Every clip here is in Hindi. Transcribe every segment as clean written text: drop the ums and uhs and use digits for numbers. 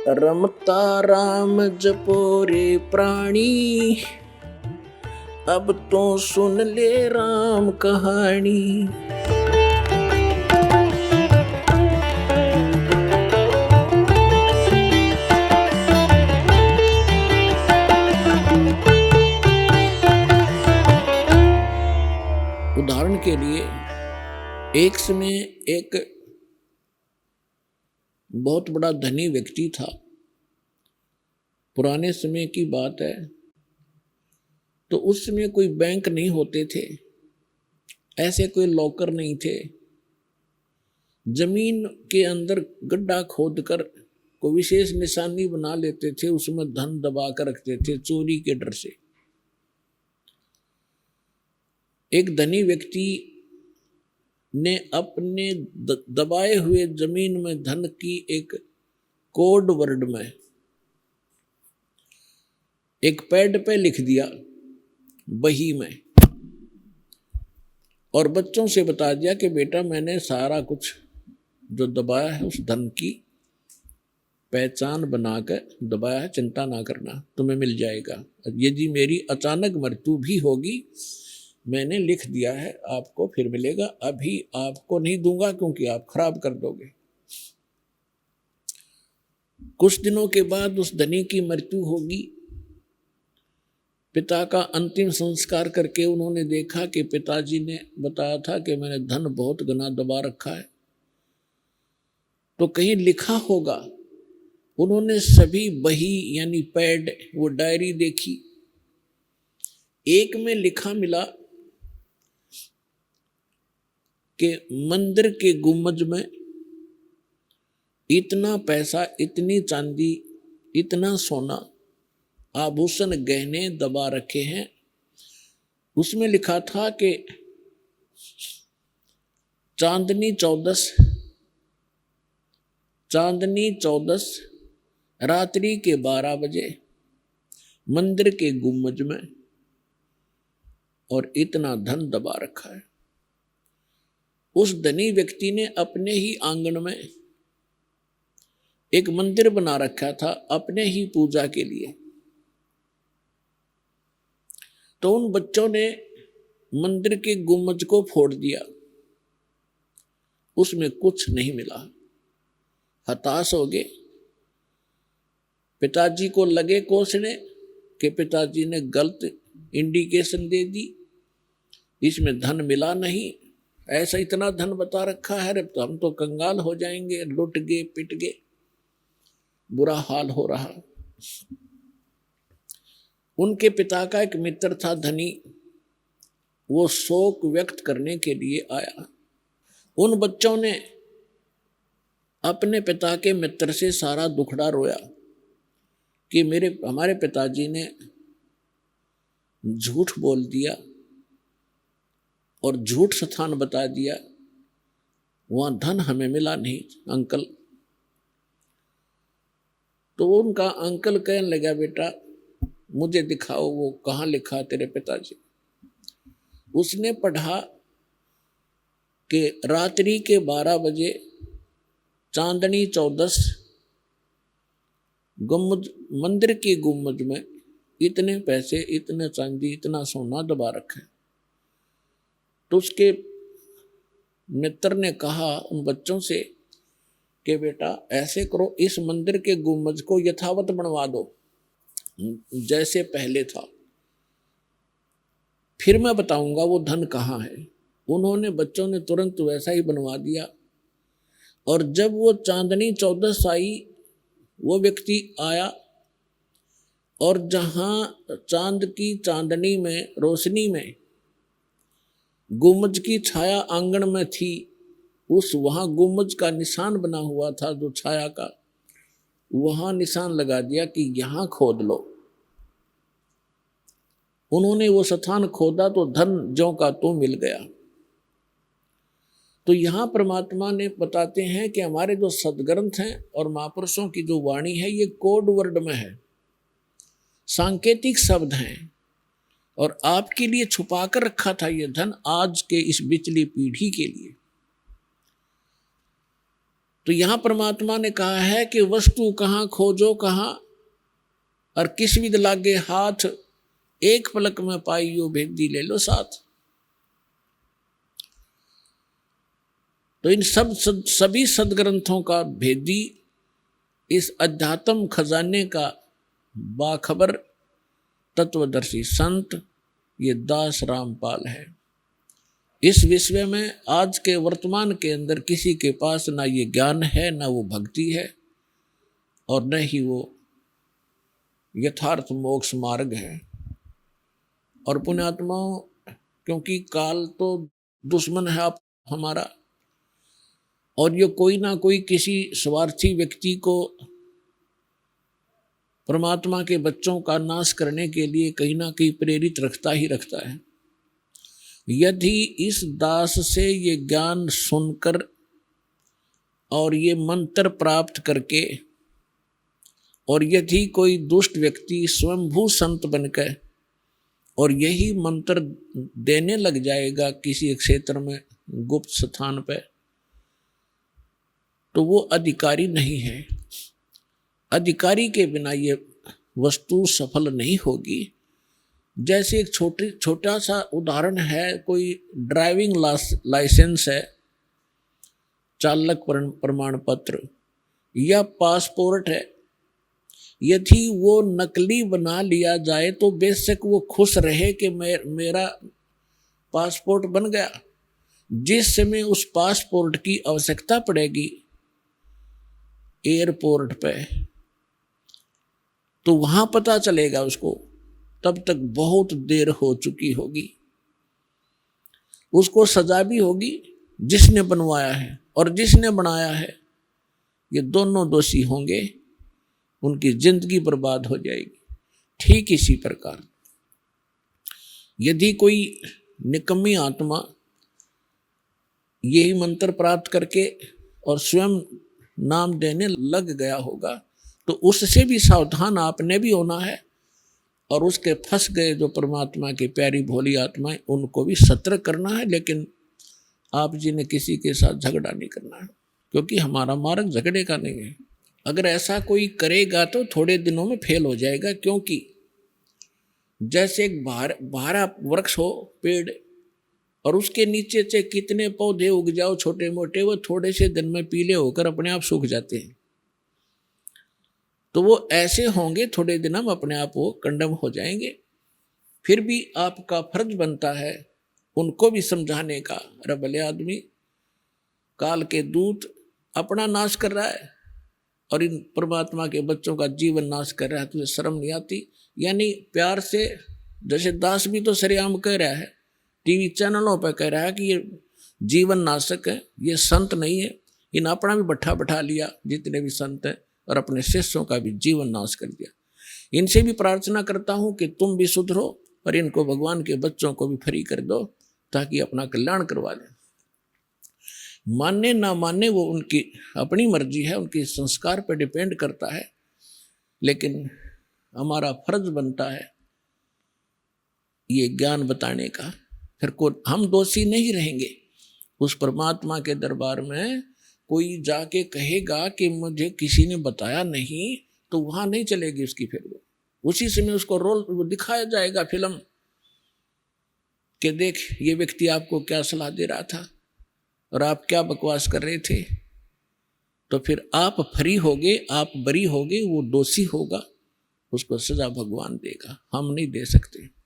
रमता राम जपो रे प्राणी, अब तो सुन ले राम कहानी। उदाहरण के लिए एक समय एक बहुत बड़ा धनी व्यक्ति था। पुराने समय की बात है, तो उस समय कोई बैंक नहीं होते थे, ऐसे कोई लॉकर नहीं थे। जमीन के अंदर गड्ढा खोदकर कोई विशेष निशानी बना लेते थे, उसमें धन दबा कर रखते थे चोरी के डर से। एक धनी व्यक्ति ने अपने दबाए हुए जमीन में धन की एक कोड वर्ड में एक पैड पे लिख दिया, बही में, और बच्चों से बता दिया कि बेटा मैंने सारा कुछ जो दबाया है उस धन की पहचान बनाकर दबाया है, चिंता ना करना, तुम्हें मिल जाएगा। यदि मेरी अचानक मृत्यु भी होगी, मैंने लिख दिया है, आपको फिर मिलेगा, अभी आपको नहीं दूंगा क्योंकि आप खराब कर दोगे। कुछ दिनों के बाद उस धनी की मृत्यु होगी। पिता का अंतिम संस्कार करके उन्होंने देखा कि पिताजी ने बताया था कि मैंने धन बहुत गना दबा रखा है, तो कहीं लिखा होगा। उन्होंने सभी बही यानी पैड, वो डायरी देखी, एक में लिखा मिला कि मंदिर के गुम्बज में इतना पैसा, इतनी चांदी, इतना सोना, आभूषण, गहने दबा रखे हैं। उसमें लिखा था कि चांदनी चौदस रात्रि के 12 बजे मंदिर के गुम्बज में, और इतना धन दबा रखा है। उस धनी व्यक्ति ने अपने ही आंगन में एक मंदिर बना रखा था अपने ही पूजा के लिए। तो उन बच्चों ने मंदिर के गुम्बज को फोड़ दिया, उसमें कुछ नहीं मिला। हताश हो गए। पिताजी को लगे कोसने कि पिताजी ने गलत इंडिकेशन दे दी, इसमें धन मिला नहीं, ऐसा इतना धन बता रखा है, तो हम तो कंगाल हो जाएंगे, लुट गए, पिट गए, बुरा हाल हो रहा। उनके पिता का एक मित्र था धनी, वो शोक व्यक्त करने के लिए आया। उन बच्चों ने अपने पिता के मित्र से सारा दुखड़ा रोया कि हमारे पिताजी ने झूठ बोल दिया और झूठ स्थान बता दिया, वहां धन हमें मिला नहीं अंकल। तो उनका अंकल कहने लगा, बेटा मुझे दिखाओ वो कहाँ लिखा तेरे पिताजी। उसने पढ़ा कि रात्रि के 12 बजे चांदनी चौदस गुम्बद, मंदिर के गुम्बद में इतने पैसे, इतने चांदी, इतना सोना दबा रखा है। तो उसके मित्र ने कहा उन बच्चों से कि बेटा ऐसे करो, इस मंदिर के गुम्बद को यथावत बनवा दो जैसे पहले था, फिर मैं बताऊंगा वो धन कहाँ है। उन्होंने, बच्चों ने तुरंत वैसा ही बनवा दिया। और जब वो चांदनी चौदस आई, वो व्यक्ति आया और जहां चांद की चांदनी में, रोशनी में गुम्बज की छाया आंगन में थी, वहां गुम्बज का निशान बना हुआ था जो छाया का, वहां निशान लगा दिया कि यहां खोद लो। उन्होंने वो स्थान खोदा तो धन ज्यों का तो मिल गया। तो यहां परमात्मा ने बताते हैं कि हमारे जो सदग्रंथ हैं और महापुरुषों की जो वाणी है, ये कोड वर्ड में है, सांकेतिक शब्द हैं, और आपके लिए छुपा कर रखा था ये धन आज के इस बिचली पीढ़ी के लिए। तो यहां परमात्मा ने कहा है कि वस्तु कहां खोजो कहां, और किस विद लागे हाथ, एक पलक में पाइयो भेदी ले लो साथ। तो इन सभी सदग्रंथों का भेदी, इस अध्यात्म खजाने का बाखबर तत्वदर्शी संत ये दास रामपाल है। इस विश्व में आज के वर्तमान के अंदर किसी के पास ना ये ज्ञान है, ना वो भक्ति है, और न ही वो यथार्थ मोक्ष मार्ग है। और पुण्यात्माओं, क्योंकि काल तो दुश्मन है आप हमारा, और ये कोई ना कोई किसी स्वार्थी व्यक्ति को परमात्मा के बच्चों का नाश करने के लिए कहीं ना कहीं प्रेरित रखता ही रखता है। यदि इस दास से ये ज्ञान सुनकर और ये मंत्र प्राप्त करके, और यदि कोई दुष्ट व्यक्ति स्वयंभू संत बनकर और यही मंत्र देने लग जाएगा किसी क्षेत्र में गुप्त स्थान पर, तो वो अधिकारी नहीं है। अधिकारी के बिना ये वस्तु सफल नहीं होगी। जैसे एक छोटा सा उदाहरण है, कोई ड्राइविंग लाइसेंस है, चालक प्रमाण पत्र या पासपोर्ट है, यदि वो नकली बना लिया जाए तो बेशक वो खुश रहे कि मेरा पासपोर्ट बन गया। जिस समय उस पासपोर्ट की आवश्यकता पड़ेगी एयरपोर्ट पे, तो वहां पता चलेगा उसको, तब तक बहुत देर हो चुकी होगी। उसको सजा भी होगी जिसने बनवाया है और जिसने बनाया है, ये दोनों दोषी होंगे, उनकी जिंदगी बर्बाद हो जाएगी। ठीक इसी प्रकार यदि कोई निकम्मी आत्मा यही मंत्र प्राप्त करके और स्वयं नाम देने लग गया होगा, तो उससे भी सावधान आपने भी होना है, और उसके फंस गए जो परमात्मा की प्यारी भोली आत्माएं, उनको भी सतर्क करना है। लेकिन आप जी ने किसी के साथ झगड़ा नहीं करना है, क्योंकि हमारा मार्ग झगड़े का नहीं है। अगर ऐसा कोई करेगा तो थोड़े दिनों में फेल हो जाएगा, क्योंकि जैसे एक भारा वृक्ष हो, पेड़, और उसके नीचे से कितने पौधे उग जाओ छोटे मोटे, वो थोड़े से दिन में पीले होकर अपने आप सूख जाते हैं। तो वो ऐसे होंगे, थोड़े दिन में अपने आप वो कंडम हो जाएंगे। फिर भी आपका फर्ज बनता है उनको भी समझाने का। अरे भले आदमी, काल के दूत अपना नाश कर रहा है और इन परमात्मा के बच्चों का जीवन नाश कर रहा है, तुझे शर्म नहीं आती? यानी प्यार से, जैसे दास भी तो सरेआम कह रहा है, टीवी चैनलों पर कह रहा है कि ये जीवन नाशक है, ये संत नहीं है। इन अपना भी बैठा लिया जितने भी संत हैं, और अपने शिष्यों का भी जीवन नाश कर दिया। इनसे भी प्रार्थना करता हूँ कि तुम भी सुधरो और इनको भगवान के बच्चों को भी फ्री कर दो, ताकि अपना कल्याण करवा लें। मानने ना मानने वो उनकी अपनी मर्जी है, उनके संस्कार पर डिपेंड करता है। लेकिन हमारा फर्ज बनता है ये ज्ञान बताने का। फिर हम दोषी नहीं रहेंगे। उस परमात्मा के दरबार में कोई जाके कहेगा कि मुझे किसी ने बताया नहीं, तो वहां नहीं चलेगी उसकी। फिर वो उसी समय उसको रोल दिखाया जाएगा फिल्म कि देख ये व्यक्ति आपको क्या सलाह दे रहा था और आप क्या बकवास कर रहे थे। तो फिर आप फ्री होगे, आप बरी होगे, वो दोषी होगा, उसको सजा भगवान देगा, हम नहीं दे सकते।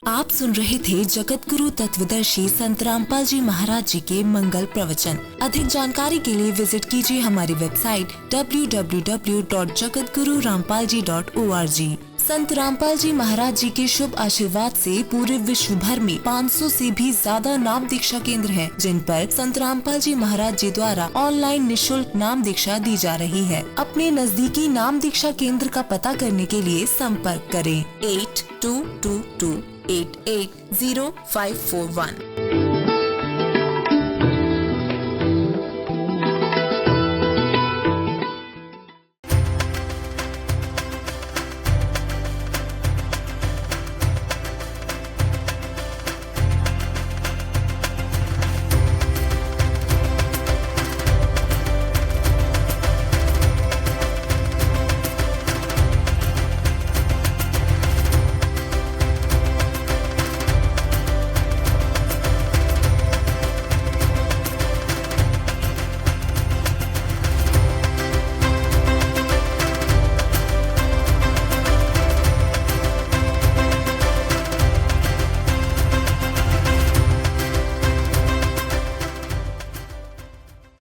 आप सुन रहे थे जगत गुरु तत्वदर्शी संत रामपाल जी महाराज जी के मंगल प्रवचन। अधिक जानकारी के लिए विजिट कीजिए हमारी वेबसाइट www.jagatgururampalji.org। संत रामपाल जी महाराज जी के शुभ आशीर्वाद से पूरे विश्व भर में 500 से भी ज्यादा नाम दीक्षा केंद्र हैं, जिन पर संत रामपाल जी महाराज जी द्वारा ऑनलाइन निशुल्क नाम दीक्षा दी जा रही है। अपने नजदीकी नाम दीक्षा केंद्र का पता करने के लिए संपर्क करें 8222880541।